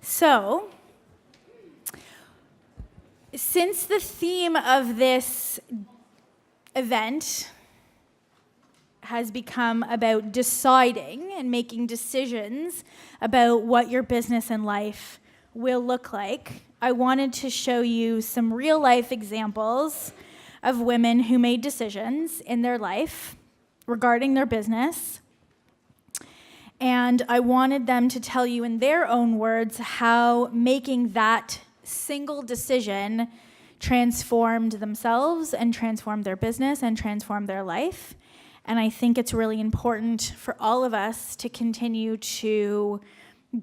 So, since the theme of this event has become about deciding and making decisions about what your business and life will look like, I wanted to show you some real life examples of women who made decisions in their life regarding their business. And I wanted them to tell you in their own words how making that single decision transformed themselves and transformed their business and transformed their life. And I think it's really important for all of us to continue to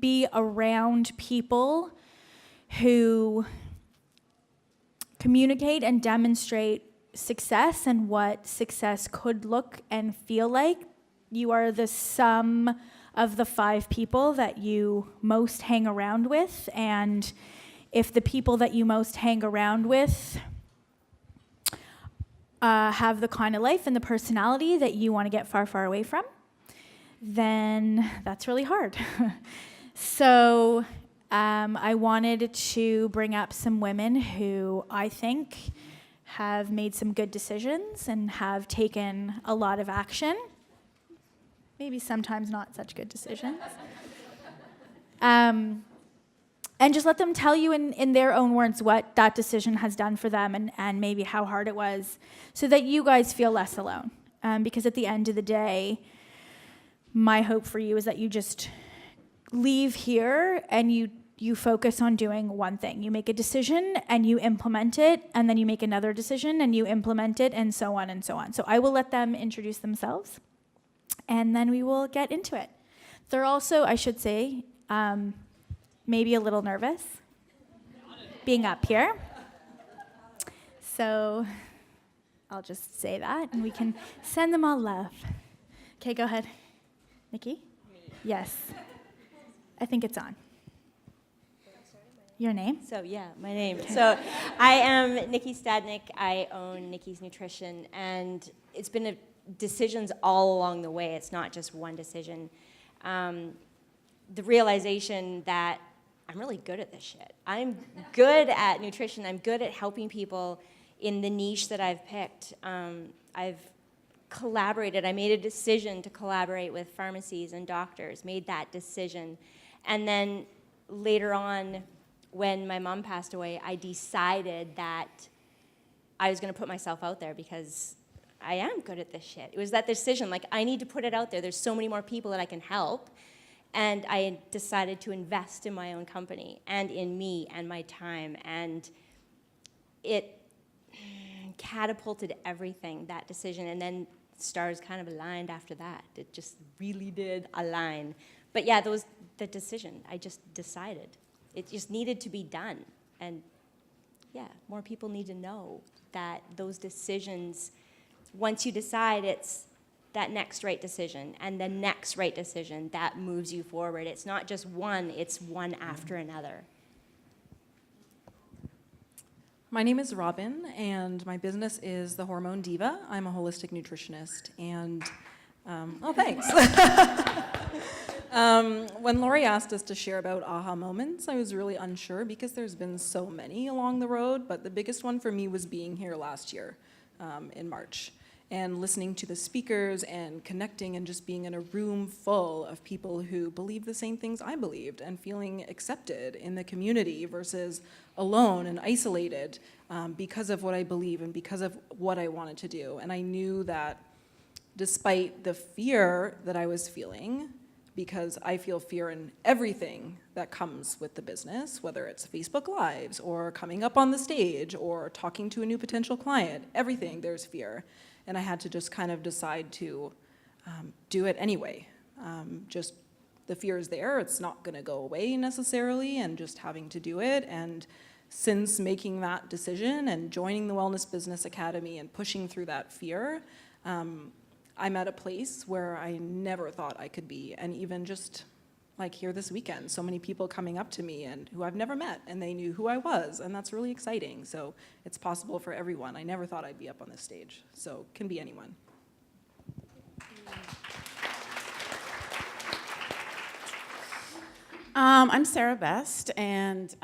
be around people who communicate and demonstrate success and what success could look and feel like. You are the sum of the 5 people that you most hang around with, and if the people that you most hang around with have the kind of life and the personality that you want to get far, far away from, then that's really hard. So I wanted to bring up some women who I think have made some good decisions and have taken a lot of action. Maybe sometimes not such good decisions. And just let them tell you in their own words what that decision has done for them and maybe how hard it was, so that you guys feel less alone. Because at the end of the day, my hope for you is that you just leave here and you focus on doing one thing. You make a decision and you implement it, and then you make another decision and you implement it, and so on and so on. So I will let them introduce themselves, and then we will get into it. They're also, I should say, maybe a little nervous being up here. So I'll just say that, and we can send them all love. Okay, go ahead. Nikki? Me. Yes. I think it's on. Your name? So, yeah, my name. So, I am Nikki Stadnick. I own Nikki's Nutrition, and it's been decisions all along the way. It's not just one decision. The realization that I'm really good at this shit. I'm good at nutrition. I'm good at helping people in the niche that I've picked. I've collaborated. I made a decision to collaborate with pharmacies and doctors, made that decision. And then later on, when my mom passed away, I decided that I was going to put myself out there because I am good at this shit. It was that decision, like, I need to put it out there. There's so many more people that I can help. And I decided to invest in my own company and in me and my time. And it catapulted everything, that decision. And then stars kind of aligned after that. It just really did align. But yeah, the decision, I just decided. It just needed to be done. And yeah, more people need to know that those decisions, once you decide, it's that next right decision and the next right decision that moves you forward. It's not just one, it's one after another. My name is Robin, and my business is The Hormone Diva. I'm a holistic nutritionist, and, thanks. When Lori asked us to share about aha moments, I was really unsure because there's been so many along the road, but the biggest one for me was being here last year in March and listening to the speakers and connecting and just being in a room full of people who believe the same things I believed and feeling accepted in the community versus alone and isolated because of what I believe and because of what I wanted to do. And I knew that despite the fear that I was feeling, because I feel fear in everything that comes with the business, whether it's Facebook Lives or coming up on the stage or talking to a new potential client, everything there's fear. And I had to just kind of decide to do it anyway. Just the fear is there, it's not gonna go away necessarily, and just having to do it. And since making that decision and joining the Wellness Business Academy and pushing through that fear, I'm at a place where I never thought I could be. And even just like here this weekend, so many people coming up to me and who I've never met, and they knew who I was, and that's really exciting. So it's possible for everyone. I never thought I'd be up on this stage, so it can be anyone. I'm Sarah Best, and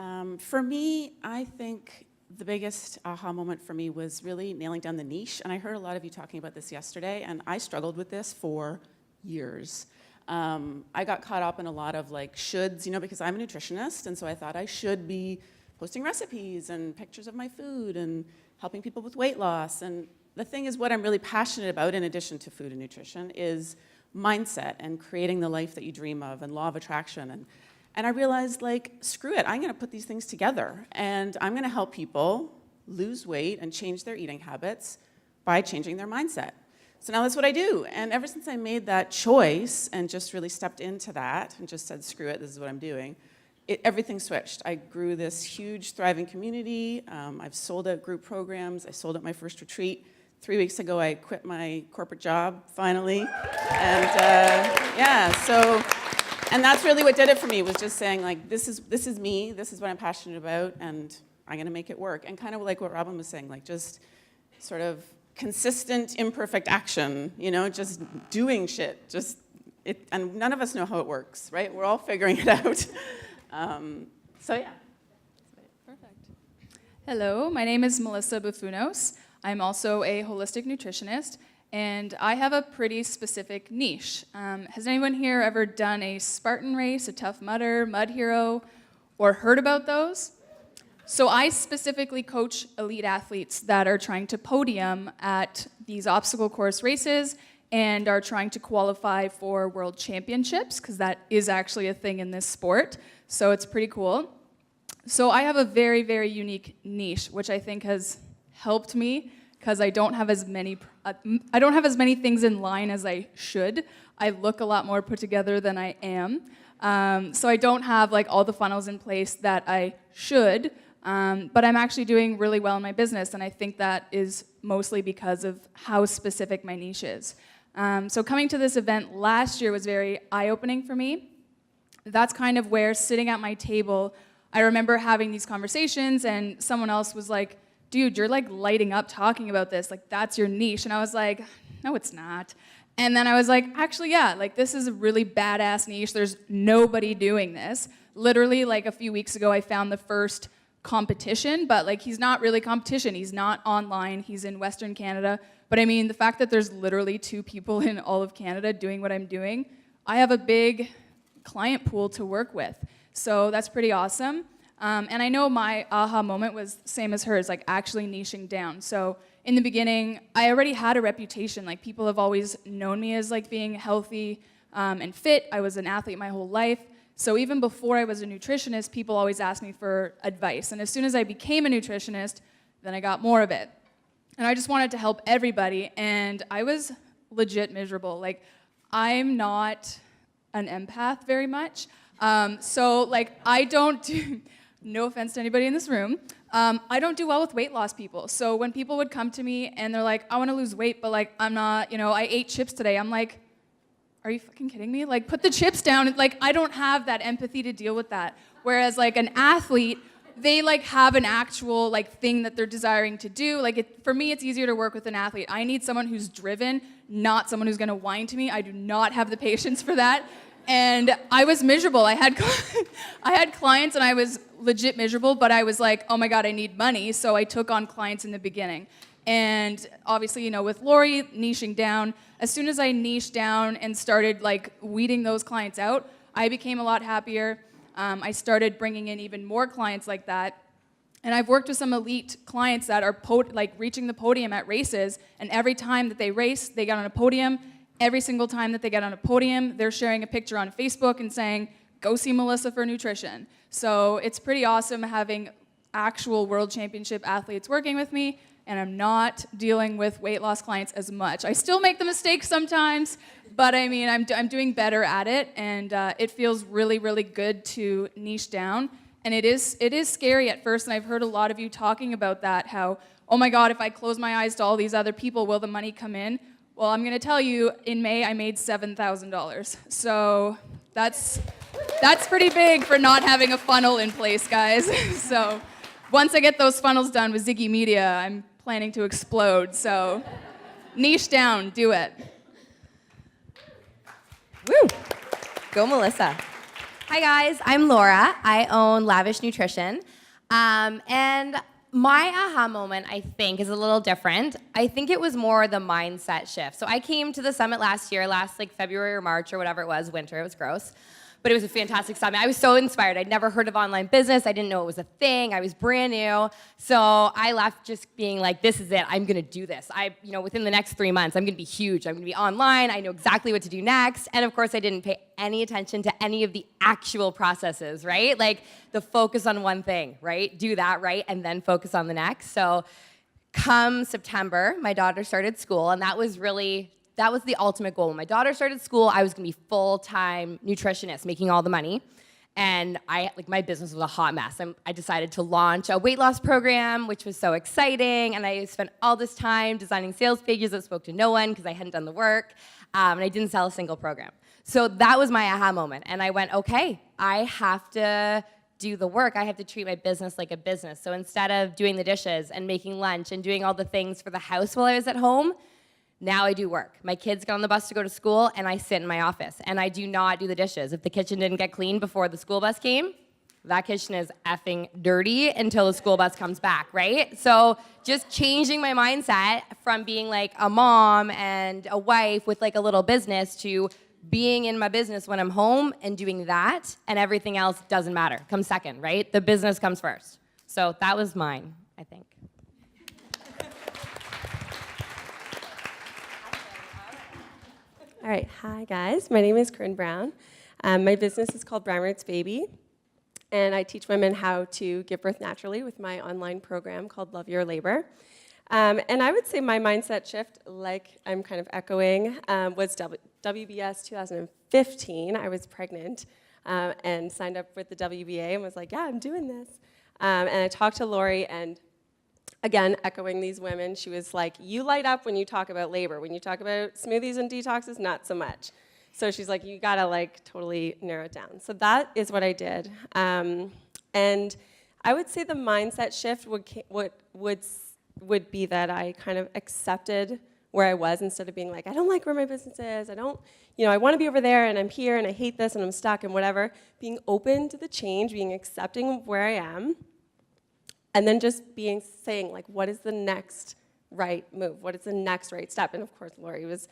for me, I think the biggest aha moment for me was really nailing down the niche. And I heard a lot of you talking about this yesterday, and I struggled with this for years. I got caught up in a lot of like shoulds, because I'm a nutritionist, and so I thought I should be posting recipes and pictures of my food and helping people with weight loss. And the thing is, what I'm really passionate about, in addition to food and nutrition, is mindset and creating the life that you dream of and law of attraction. And I realized, like, screw it, I'm gonna put these things together, and I'm gonna help people lose weight and change their eating habits by changing their mindset. So now that's what I do. And ever since I made that choice and just really stepped into that and just said, screw it, this is what I'm doing, everything switched. I grew this huge, thriving community. I've sold out group programs. I sold out my first retreat. 3 weeks ago, I quit my corporate job, finally. And and that's really what did it for me, was just saying, like, this is me, this is what I'm passionate about, and I'm gonna make it work. And kind of like what Robin was saying, like, just sort of consistent, imperfect action, just doing shit. And none of us know how it works, right? We're all figuring it out. So yeah. Perfect. Hello, my name is Melissa Bufunos. I'm also a holistic nutritionist, and I have a pretty specific niche. Has anyone here ever done a Spartan race, a Tough Mudder, Mud Hero, or heard about those? So I specifically coach elite athletes that are trying to podium at these obstacle course races and are trying to qualify for world championships, because that is actually a thing in this sport. So it's pretty cool. So I have a very, very unique niche, which I think has helped me, because I don't have as many things in line as I should. I look a lot more put together than I am. So I don't have like all the funnels in place that I should, but I'm actually doing really well in my business, and I think that is mostly because of how specific my niche is. So coming to this event last year was very eye-opening for me. That's kind of where, sitting at my table, I remember having these conversations, and someone else was like, dude, you're like lighting up talking about this, like that's your niche. And I was like, no, it's not. And then I was like, actually, yeah, like this is a really badass niche. There's nobody doing this. Literally, like a few weeks ago, I found the first competition, but like he's not really competition. He's not online. He's in Western Canada. But I mean, the fact that there's literally 2 people in all of Canada doing what I'm doing, I have a big client pool to work with. So that's pretty awesome. And I know my aha moment was the same as hers, like actually niching down. So in the beginning, I already had a reputation. Like people have always known me as like being healthy and fit. I was an athlete my whole life. So even before I was a nutritionist, people always asked me for advice. And as soon as I became a nutritionist, then I got more of it. And I just wanted to help everybody. And I was legit miserable. Like I'm not an empath very much. So like I don't do... No offense to anybody in this room, I don't do well with weight loss people. So when people would come to me and they're like, I want to lose weight, but like I'm not, I ate chips today. I'm like, are you fucking kidding me? Like put the chips down. Like I don't have that empathy to deal with that. Whereas like an athlete, they like have an actual like thing that they're desiring to do. Like for me, it's easier to work with an athlete. I need someone who's driven, not someone who's going to whine to me. I do not have the patience for that. And I was miserable. I had clients and I was legit miserable, but I was like, oh my God, I need money. So I took on clients in the beginning. And obviously, with Lori niching down, as soon as I niched down and started like weeding those clients out, I became a lot happier. I started bringing in even more clients like that. And I've worked with some elite clients that are reaching the podium at races. And every time that they race, they get on a podium. Every single time that they get on a podium, they're sharing a picture on Facebook and saying, go see Melissa for nutrition. So it's pretty awesome having actual world championship athletes working with me, and I'm not dealing with weight loss clients as much. I still make the mistakes sometimes, but I mean, I'm doing better at it, and it feels really, really good to niche down. And it is scary at first, and I've heard a lot of you talking about that, how, oh my God, if I close my eyes to all these other people, will the money come in? Well, I'm gonna tell you, in May, I made $7,000. So that's pretty big for not having a funnel in place, guys. So once I get those funnels done with Ziggy Media, I'm planning to explode. So niche down, do it. Woo! Go, Melissa. Hi guys, I'm Laura. I own Lavish Nutrition. And my aha moment, I think, is a little different. I think it was more the mindset shift. So I came to the summit last year, like February or March or whatever it was, winter, it was gross. But it was a fantastic summit. I was so inspired. I'd never heard of online business. I didn't know it was a thing. I was brand new. So I left just being like, this is it. I'm gonna do this. Within the next 3 months, I'm gonna be huge. I'm gonna be online. I know exactly what to do next. And of course, I didn't pay any attention to any of the actual processes, right? Like the focus on one thing, right? Do that, right? And then focus on the next. So come September, my daughter started school, and that was the ultimate goal. When my daughter started school, I was gonna be full-time nutritionist, making all the money. And my business was a hot mess. I decided to launch a weight loss program, which was so exciting. And I spent all this time designing sales pages that spoke to no one because I hadn't done the work. And I didn't sell a single program. So that was my aha moment. And I went, okay, I have to do the work. I have to treat my business like a business. So instead of doing the dishes and making lunch and doing all the things for the house while I was at home, now I do work. My kids get on the bus to go to school, and I sit in my office, and I do not do the dishes. If the kitchen didn't get cleaned before the school bus came, that kitchen is effing dirty until the school bus comes back, right? So just changing my mindset from being like a mom and a wife with like a little business to being in my business when I'm home and doing that, and everything else doesn't matter. Comes second, right? The business comes first. So that was mine, I think. All right, hi guys. My name is Corinne Brown. My business is called Brown Roots Baby, and I teach women how to give birth naturally with my online program called Love Your Labor. And I would say my mindset shift, like I'm kind of echoing, was WBS 2015. I was pregnant and signed up with the WBA and was like, yeah, I'm doing this. And I talked to Lori, and again, echoing these women, she was like, you light up when you talk about labor. When you talk about smoothies and detoxes, not so much. So she's like, you gotta like totally narrow it down. So that is what I did. And I would say the mindset shift would be that I kind of accepted where I was instead of being like, I don't like where my business is. I want to be over there and I'm here and I hate this and I'm stuck and whatever. Being open to the change, being accepting of where I am. And then just saying, like, what is the next right move? What is the next right step? And of course, Lori was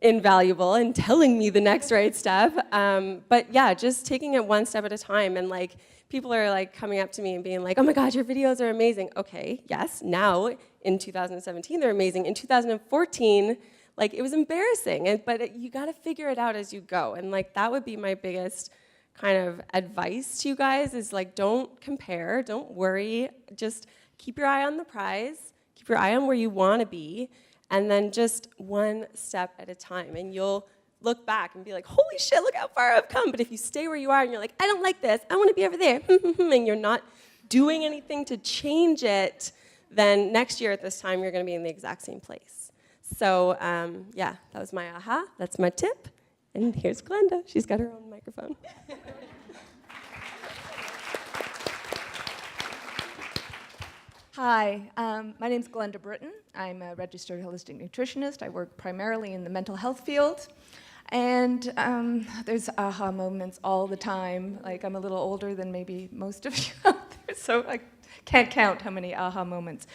invaluable in telling me the next right step. But yeah, just taking it one step at a time. And like, people are like coming up to me and being like, oh my God, your videos are amazing. Okay, yes, now in 2017, they're amazing. In 2014, like, it was embarrassing. But you gotta figure it out as you go. And like, that would be my biggest kind of advice to you guys is like, don't compare, don't worry, just keep your eye on the prize, keep your eye on where you want to be, and then just one step at a time. And you'll look back and be like, holy shit, look how far I've come. But if you stay where you are and you're like, I don't like this, I want to be over there, and you're not doing anything to change it, then next year at this time, you're going to be in the exact same place. So yeah, that was my aha, that's my tip. And here's Glenda. She's got her own microphone. Hi, my name's Glenda Britton. I'm a registered holistic nutritionist. I work primarily in the mental health field. And there's aha moments all the time. Like, I'm a little older than maybe most of you out there, so I can't count how many aha moments.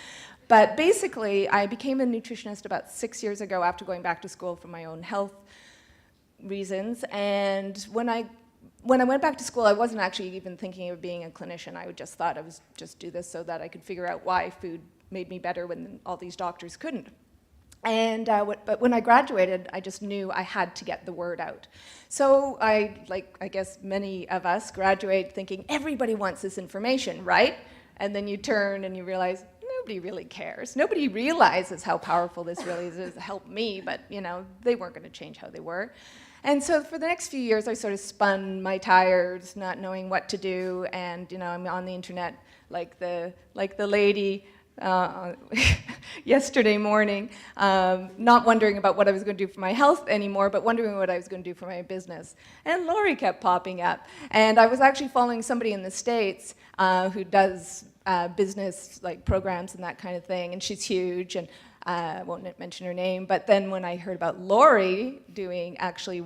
But basically, I became a nutritionist about 6 years ago after going back to school for my own health reasons. And when I went back to school, I wasn't actually even thinking of being a clinician. I just thought I was just do this so that I could figure out why food made me better when all these doctors couldn't. And but when I graduated, I just knew I had to get the word out. So I guess many of us graduate thinking everybody wants this information, right? And then you turn and you realize nobody really cares. Nobody realizes how powerful this really is. It helped me, but they weren't going to change how they were. And so for the next few years, I sort of spun my tires, not knowing what to do, and I'm on the internet like the lady yesterday morning, not wondering about what I was going to do for my health anymore, but wondering what I was going to do for my business. And Lori kept popping up, and I was actually following somebody in the States who does business like programs and that kind of thing, and she's huge, and I won't mention her name, but then when I heard about Lori doing actually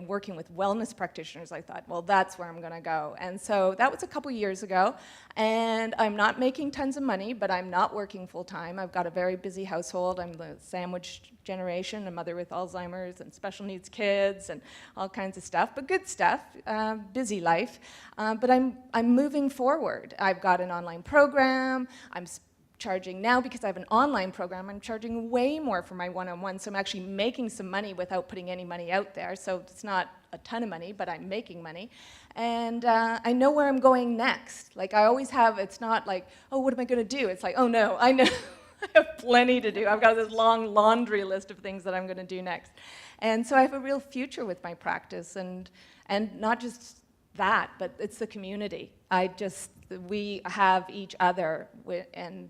working with wellness practitioners, I thought, well, that's where I'm going to go. And so that was a couple years ago. And I'm not making tons of money, but I'm not working full time. I've got a very busy household. I'm the sandwich generation, a mother with Alzheimer's and special needs kids and all kinds of stuff, but good stuff, busy life. But I'm moving forward. I've got an online program. I'm charging now because I have an online program. I'm charging way more for my one-on-one, so I'm actually making some money without putting any money out there. So it's not a ton of money, but I'm making money. And I know where I'm going next. Like I always have, it's not like, oh, what am I going to do? It's like, oh no, I know. I have plenty to do. I've got this long laundry list of things that I'm going to do next. And so I have a real future with my practice, and not just that, but it's the community. We have each other, and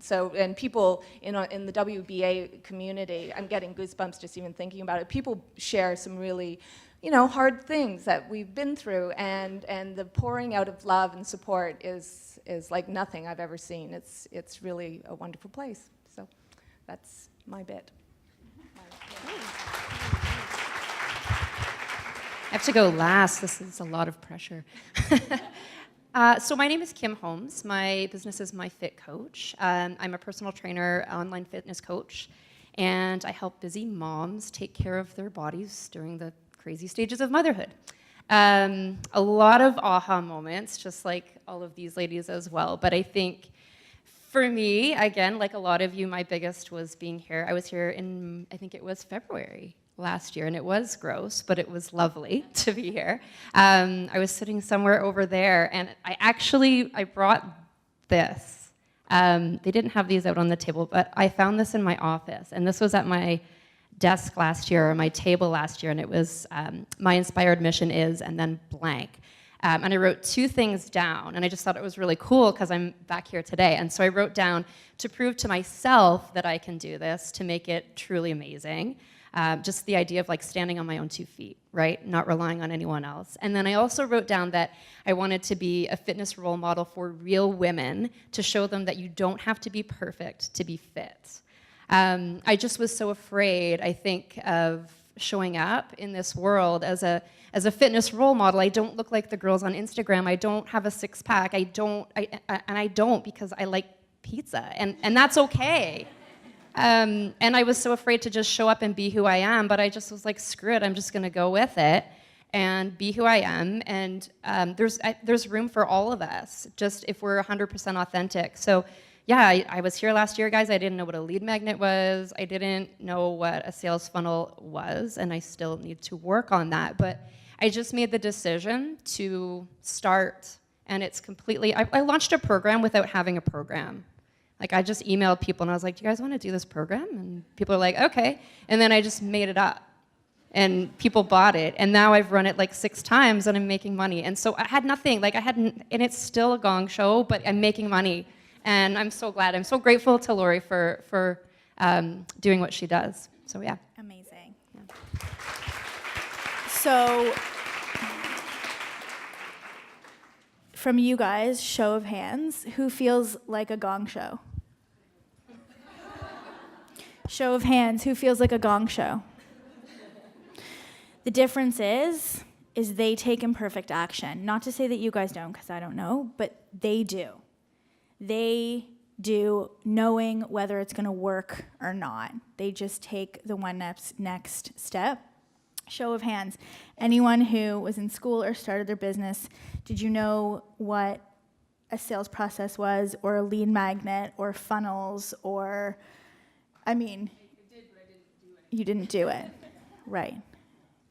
people in the WBA community, I'm getting goosebumps just even thinking about it. People share some really, hard things that we've been through, and the pouring out of love and support is like nothing I've ever seen. It's really a wonderful place. So that's my bit. I have to go last. This is a lot of pressure. So my name is Kim Holmes. My business is My Fit Coach. I'm a personal trainer, online fitness coach, and I help busy moms take care of their bodies during the crazy stages of motherhood. A lot of aha moments, just like all of these ladies as well. But I think for me, again, like a lot of you, my biggest was being here. I was here in, I think it was February last year, and it was gross, but it was lovely to be here. I was sitting somewhere over there, and I brought this. They didn't have these out on the table, but I found this in my office, and this was at my desk last year, or my table last year, and it was my inspired mission is, and then blank. And I wrote 2 things down, and I just thought it was really cool because I'm back here today. And so I wrote down to prove to myself that I can do this, to make it truly amazing. Just the idea of like standing on my own 2 feet, right? Not relying on anyone else. And then I also wrote down that I wanted to be a fitness role model for real women, to show them that you don't have to be perfect to be fit. I just was so afraid, I think, of showing up in this world as a fitness role model. I don't look like the girls on Instagram. I don't have a 6-pack. I don't because I like pizza, and that's okay. And I was so afraid to just show up and be who I am, but I just was like, screw it, I'm just gonna go with it and be who I am. And there's room for all of us, just if we're 100% authentic. So yeah, I was here last year, guys. I didn't know what a lead magnet was. I didn't know what a sales funnel was, and I still need to work on that. But I just made the decision to start, and it's completely, I launched a program without having a program. Like I just emailed people and I was like, do you guys want to do this program? And people are like, okay. And then I just made it up and people bought it. And now I've run it like 6 times and I'm making money. And so I had nothing, and it's still a gong show, but I'm making money. And I'm so glad. I'm so grateful to Lori for doing what she does. So yeah. Amazing. Yeah. So, from you guys, show of hands, who feels like a gong show? Show of hands, who feels like a gong show? The difference is they take imperfect action. Not to say that you guys don't, because I don't know, but they do. They do, knowing whether it's going to work or not. They just take the one next step. Show of hands. Anyone who was in school or started their business, did you know what a sales process was, or a lead magnet, or funnels, or, I mean, you didn't do it. Right.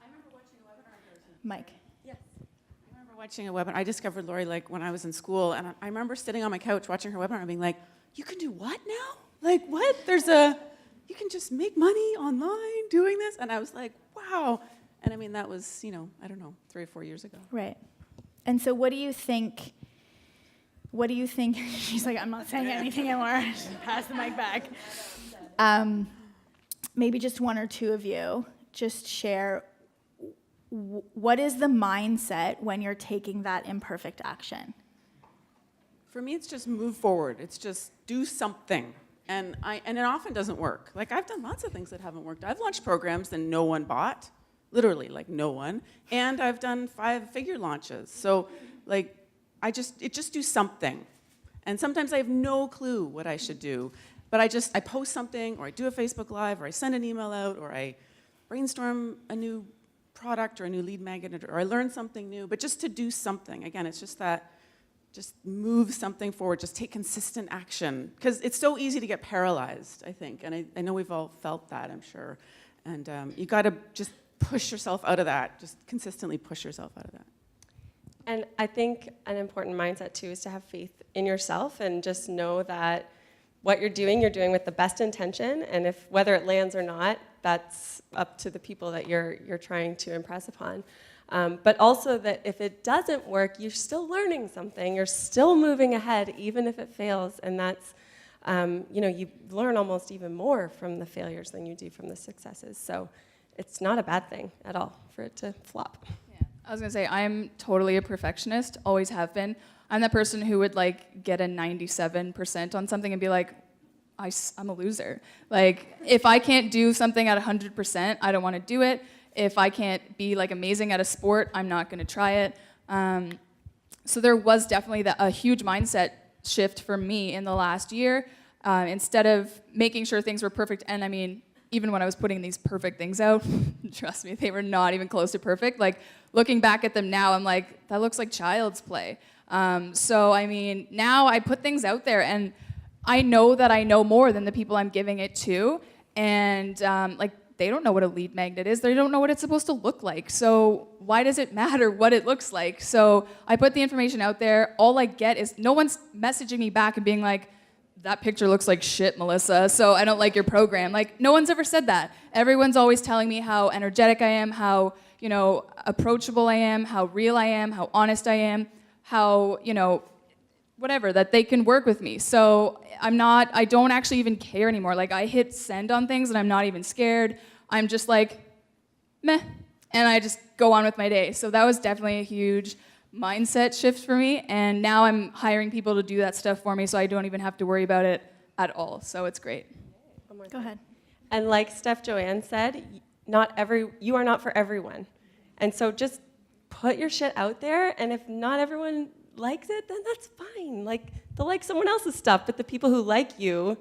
I remember watching a webinar. Mike. Yes. I remember watching a webinar. I discovered Lori like when I was in school, and I remember sitting on my couch watching her webinar and being like, you can do what now? Like what? You can just make money online doing this? And I was like, wow. And I mean, that was, I don't know, 3 or 4 years ago. Right. And so what do you think, she's like, I'm not saying anything anymore, pass the mic back. Maybe just 1 or 2 of you, just share, what is the mindset when you're taking that imperfect action? For me, it's just move forward. It's just do something. And it often doesn't work. Like I've done lots of things that haven't worked. I've launched programs that no one bought. literally like no one. And I've done 5-figure launches. So like, I just do something. And sometimes I have no clue what I should do, but I post something, or I do a Facebook Live, or I send an email out, or I brainstorm a new product or a new lead magnet, or I learn something new, but just to do something. Again, it's just that, just move something forward, just take consistent action. Because it's so easy to get paralyzed, I think, and I know we've all felt that, I'm sure. And you gotta just push yourself out of that, just consistently push yourself out of that. And I think an important mindset too is to have faith in yourself and just know that what you're doing with the best intention, and if whether it lands or not, that's up to the people that you're trying to impress upon. But also that if it doesn't work, you're still learning something, you're still moving ahead, even if it fails, and that's, you learn almost even more from the failures than you do from the successes. So it's not a bad thing at all for it to flop. I was gonna say, I'm totally a perfectionist, always have been. I'm that person who would like get a 97% on something and be like, I'm a loser. Like, if I can't do something at 100%, I don't wanna do it. If I can't be like amazing at a sport, I'm not gonna try it. So there was definitely a huge mindset shift for me in the last year. Instead of making sure things were perfect, and I mean, even when I was putting these perfect things out, trust me, they were not even close to perfect. Like, looking back at them now, I'm like, that looks like child's play. So, I mean, now I put things out there, and I know that I know more than the people I'm giving it to. And, they don't know what a lead magnet is. They don't know what it's supposed to look like. So why does it matter what it looks like? So I put the information out there. All I get is no one's messaging me back and being like, that picture looks like shit, Melissa, so I don't like your program. Like, no one's ever said that. Everyone's always telling me how energetic I am, how, approachable I am, how real I am, how honest I am, how, whatever, that they can work with me. So I don't actually even care anymore. Like, I hit send on things and I'm not even scared. I'm just like, meh, and I just go on with my day. So that was definitely a huge mindset shift for me, and now I'm hiring people to do that stuff for me, so I don't even have to worry about it at all. So it's great. Go ahead. And like Steph Joanne said, you are not for everyone. And so just put your shit out there, and if not everyone likes it, then that's fine. Like, they'll like someone else's stuff, but the people who like you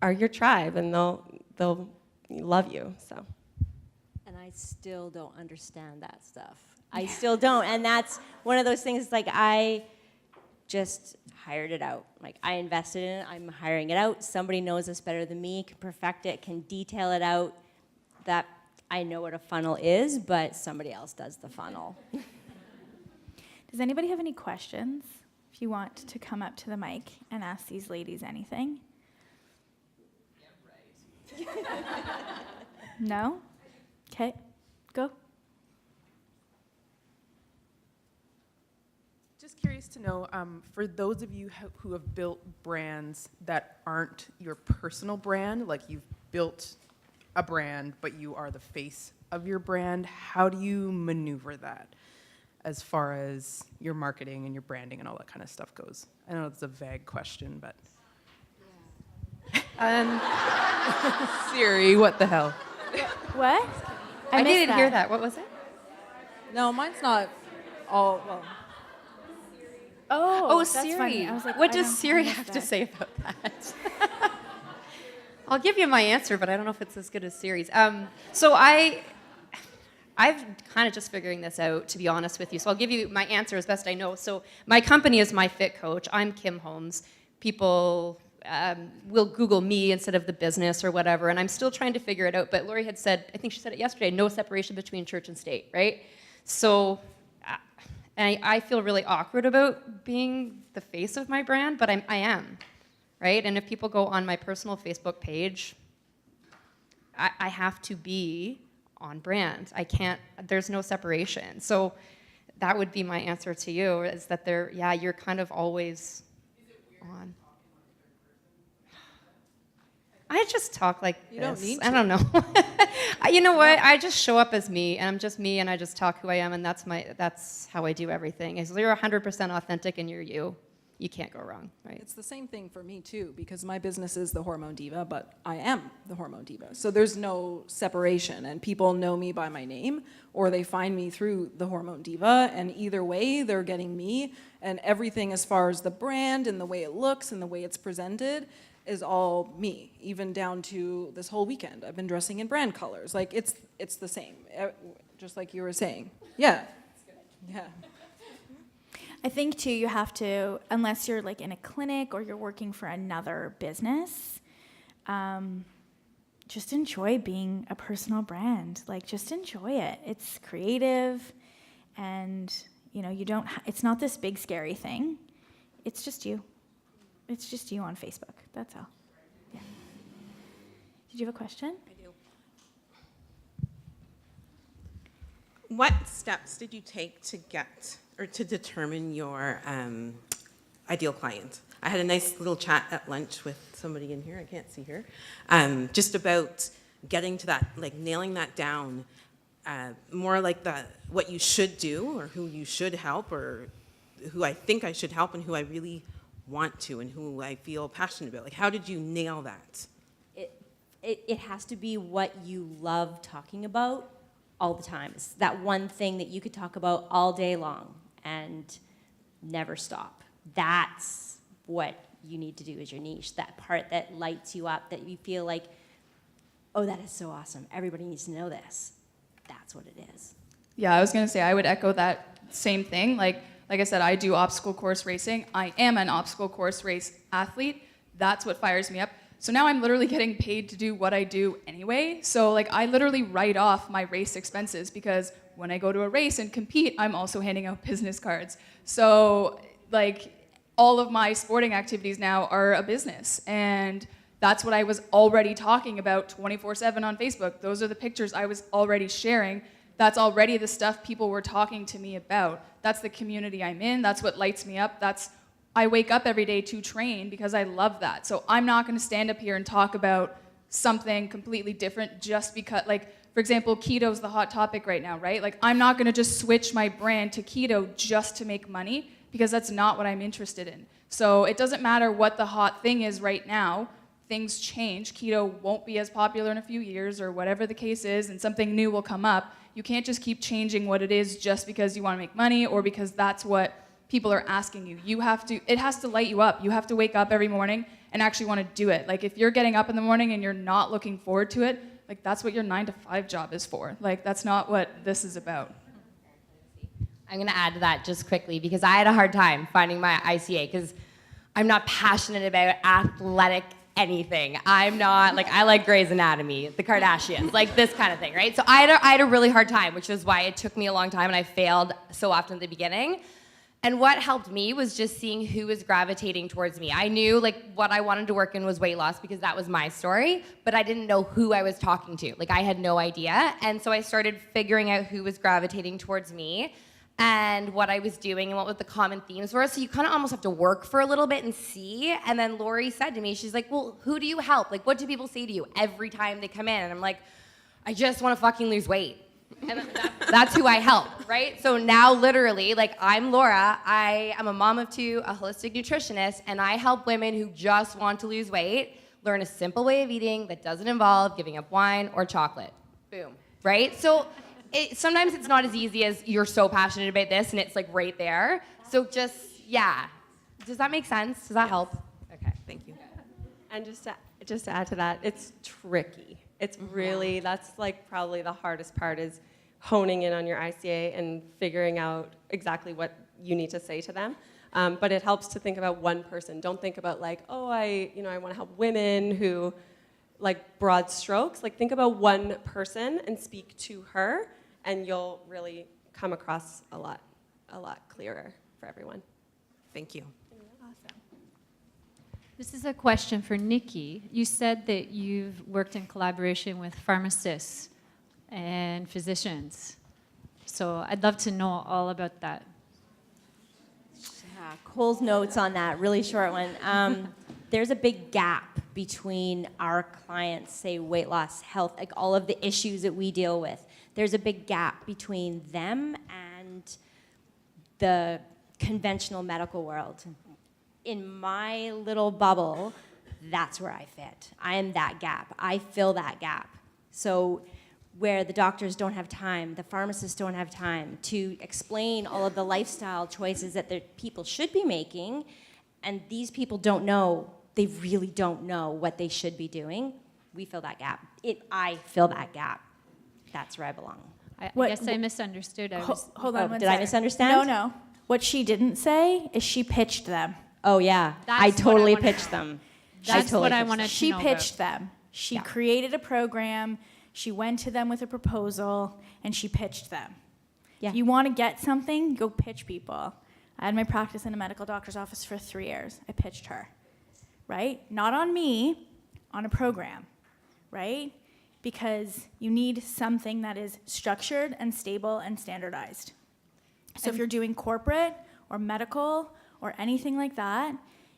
are your tribe, and they'll love you, so. And I still don't understand that stuff. I still don't, and that's one of those things, like, I just hired it out. Like, I invested in it, I'm hiring it out. Somebody knows this better than me, can perfect it, can detail it out. That I know what a funnel is, but somebody else does the funnel. Does anybody have any questions? If you want to come up to the mic and ask these ladies anything. Yeah, right. No? Okay, go. Just curious to know, for those of you who have built brands that aren't your personal brand, like you've built a brand, but you are the face of your brand, how do you maneuver that as far as your marketing and your branding and all that kind of stuff goes? I know it's a vague question, but. Siri, what the hell? What? I missed didn't hear that. What was it? No, mine's not all, well, Oh, that's Siri. funny. I was like, What I does don't- I Siri missed have to that. say about that? I'll give you my answer, but I don't know if it's as good as Siri's. So I've kind of just figuring this out, to be honest with you. So I'll give you my answer as best I know. So my company is My Fit Coach. I'm Kim Holmes. People will Google me instead of the business or whatever, and I'm still trying to figure it out. But Lori had said, I think she said it yesterday, no separation between church and state, right? So I feel really awkward about being the face of my brand, but I am, right? And if people go on my personal Facebook page, I have to be on brand. I can't, there's no separation. So that would be my answer to you, is that you're kind of always on. I just talk like You this. don't need I don't know. You know what? I just show up as me, and I'm just me, and I just talk who I am, and that's how I do everything. Is you're 100% authentic, and you're you. you can't go wrong, right? It's the same thing for me too, because my business is the Hormone Diva, but I am the Hormone Diva. So there's no separation, and people know me by my name, or they find me through the Hormone Diva, and either way, they're getting me, and everything as far as the brand and the way it looks and the way it's presented is all me, even down to this whole weekend. I've been dressing in brand colors. Like, it's the same, just like you were saying. Yeah. Yeah. I think too, you have to, unless you're like in a clinic or you're working for another business, just enjoy being a personal brand. Like, just enjoy it. It's creative, and you know, you don't. It's not this big scary thing. It's just you. It's just you on Facebook. That's all. Yeah. Did you have a question? I do. What steps did you take to get or to determine your ideal client? I had a nice little chat at lunch with somebody in here, I can't see her, just about getting to that, like nailing that down, more like what you should do or who you should help or who I think I should help and who I really want to and who I feel passionate about. Like, how did you nail that? It has to be what you love talking about all the time. It's that one thing that you could talk about all day long and never stop. That's what you need to do as your niche, that part that lights you up, that you feel like, oh, that is so awesome. Everybody needs to know this. That's what it is. Yeah, I was gonna say I would echo that same thing. Like I said, I do obstacle course racing. I am an obstacle course race athlete. That's what fires me up. So now I'm literally getting paid to do what I do anyway. So like I literally write off my race expenses because when I go to a race and compete, I'm also handing out business cards. So like all of my sporting activities now are a business, and that's what I was already talking about 24/7 on Facebook. Those are the pictures I was already sharing. That's already the stuff people were talking to me about. That's the community I'm in. That's what lights me up. I wake up every day to train because I love that. So I'm not going to stand up here and talk about something completely different just because, like, for example, keto's the hot topic right now, right? Like, I'm not going to just switch my brand to keto just to make money because that's not what I'm interested in. So it doesn't matter what the hot thing is right now. Things change. Keto won't be as popular in a few years or whatever the case is, and something new will come up. You can't just keep changing what it is just because you want to make money or because that's what people are asking you. It has to light you up. You have to wake up every morning and actually want to do it. Like, if you're getting up in the morning and you're not looking forward to it, like, that's what your 9-to-5 job is for. Like, that's not what this is about. I'm going to add to that just quickly because I had a hard time finding my ICA because I'm not passionate about athletic anything. I'm not, like, I like Grey's Anatomy, the Kardashians, like this kind of thing, right? So I had a really hard time, which is why it took me a long time and I failed so often at the beginning. And what helped me was just seeing who was gravitating towards me. I knew like what I wanted to work in was weight loss because that was my story, but I didn't know who I was talking to. Like, I had no idea. And so I started figuring out who was gravitating towards me and what I was doing and what the common themes were. So you kind of almost have to work for a little bit and see. And then Lori said to me, she's like, well, who do you help? Like, what do people say to you every time they come in? And I'm like, I just want to fucking lose weight. And that's who I help, right? So now literally, like, I'm Laura, I am a mom of 2, a holistic nutritionist, and I help women who just want to lose weight learn a simple way of eating that doesn't involve giving up wine or chocolate. Boom, right? So sometimes it's not as easy as you're so passionate about this and it's like right there. So just, yeah. Does that make sense? Does that help? Okay, thank you. And just to add to that, it's tricky. It's really, that's like probably the hardest part is honing in on your ICA and figuring out exactly what you need to say to them. But it helps to think about one person. Don't think about like, oh, I want to help women who, like, broad strokes. Like, think about one person and speak to her, and you'll really come across a lot clearer for everyone. Thank you. This is a question for Nikki. You said that you've worked in collaboration with pharmacists and physicians. So I'd love to know all about that. Yeah, Cole's notes on that, really short one. There's a big gap between our clients, say weight loss, health, like all of the issues that we deal with. There's a big gap between them and the conventional medical world. in my little bubble, that's where I fit. I am that gap. I fill that gap. So where the doctors don't have time, the pharmacists don't have time to explain all of the lifestyle choices that the people should be making, and these people don't know, they really don't know what they should be doing, we fill that gap. I fill that gap. That's where I belong. I What- guess I misunderstood. I was, Hold on Oh, one did I second. misunderstand? No. What she didn't say is she pitched them. Oh yeah, That's I what I totally wanna pitched know. them. That's totally what I pitched wanted to She know pitched about. them. She Yeah. created a program. She went to them with a proposal, and she pitched them. Yeah. If you want to get something, go pitch people. I had my practice in a medical doctor's office for 3 years. I pitched her, right? Not on me, on a program, right? Because you need something that is structured and stable and standardized. So if you're doing corporate or medical or anything like that,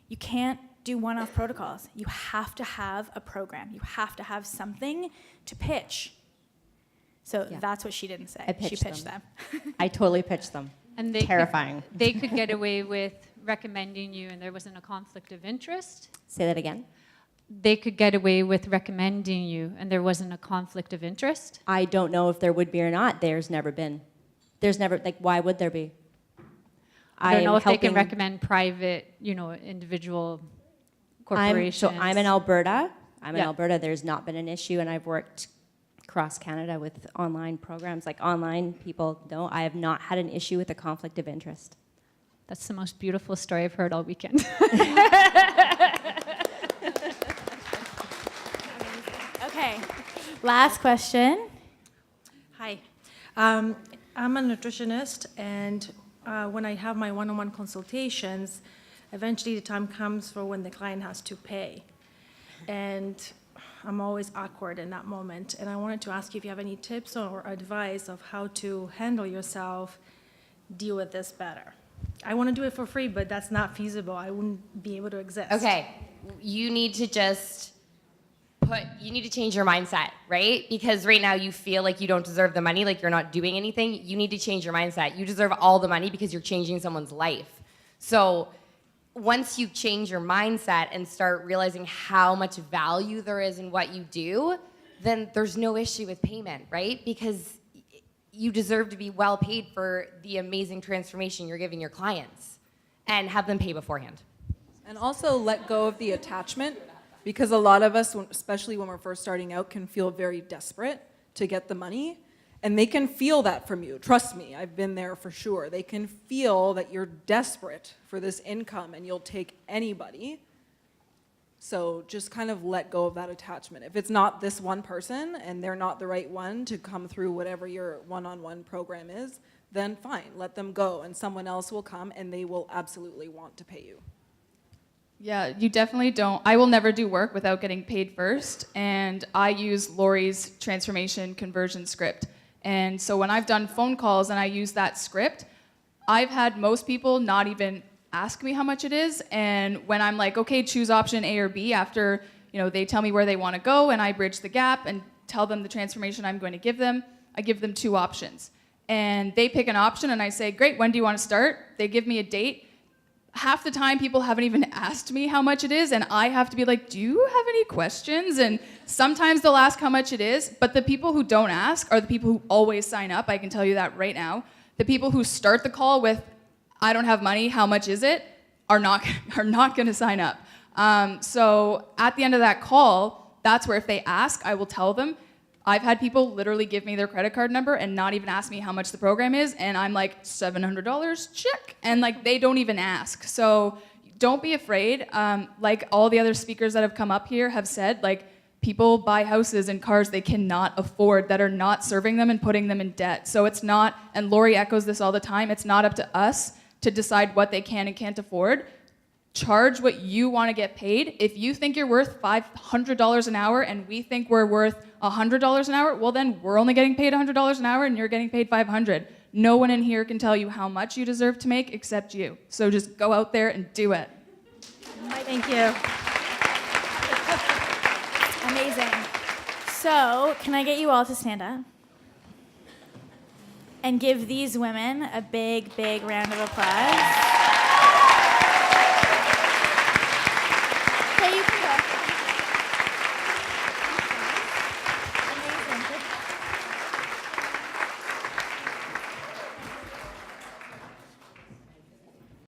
you can't do one-off protocols. You have to have a program. You have to have something to pitch. So Yeah. that's what she didn't say. I She pitched pitched them. them. I totally pitched them. And they Terrifying. They could get away with recommending you, and there wasn't a conflict of interest. Say that again. They could get away with recommending you, and there wasn't a conflict of interest. I don't know if there would be or not. There's never been. There's never, like, why would there be? I don't am know if they can helping- recommend private, individual corporations. I'm in Alberta. I'm in Yeah. Alberta. There's not been an issue, and I've worked across Canada with online programs. Like online people, no, I have not had an issue with a conflict of interest. That's the most beautiful story I've heard all weekend. Okay, last question. Hi. I'm a nutritionist, and when I have my one-on-one consultations, eventually the time comes for when the client has to pay. And I'm always awkward in that moment. And I wanted to ask you if you have any tips or advice of how to handle yourself, deal with this better. I want to do it for free, but that's not feasible. I wouldn't be able to exist. Okay, you need to just you need to change your mindset, right? Because right now you feel like you don't deserve the money, like you're not doing anything. You need to change your mindset. You deserve all the money because you're changing someone's life. So once you change your mindset and start realizing how much value there is in what you do, then there's no issue with payment, right? Because you deserve to be well paid for the amazing transformation you're giving your clients, and have them pay beforehand. And also let go of the attachment, because a lot of us, especially when we're first starting out, can feel very desperate to get the money. And they can feel that from you. Trust me, I've been there for sure. They can feel that you're desperate for this income and you'll take anybody. So just kind of let go of that attachment. If it's not this one person and they're not the right one to come through whatever your one-on-one program is, then fine, let them go and someone else will come and they will absolutely want to pay you. Yeah, you definitely don't. I will never do work without getting paid first, and I use Lori's transformation conversion script. And so when I've done phone calls and I use that script, I've had most people not even ask me how much it is, and when I'm like, okay, choose option A or B, after they tell me where they want to go and I bridge the gap and tell them the transformation I'm going to give them, I give them 2 options. And they pick an option and I say, great, when do you want to start? They give me a date. Half the time people haven't even asked me how much it is, and I have to be like, do you have any questions? And sometimes they'll ask how much it is, but the people who don't ask are the people who always sign up. I can tell you that right now. The people who start the call with, I don't have money, how much is it, are not going to sign up. So at the end of that call, that's where if they ask, I will tell them. I've had people literally give me their credit card number and not even ask me how much the program is, and I'm like, $700, check, and like they don't even ask. So don't be afraid. Like all the other speakers that have come up here have said, like people buy houses and cars they cannot afford that are not serving them and putting them in debt. So it's not, and Lori echoes this all the time, it's not up to us to decide what they can and can't afford. Charge what you want to get paid. If you think you're worth $500 an hour and we think we're worth $100 an hour, well then we're only getting paid $100 an hour and you're getting paid $500. No one in here can tell you how much you deserve to make except you. So just go out there and do it. Thank you. Amazing. So, can I get you all to stand up? And give these women a big, big round of applause.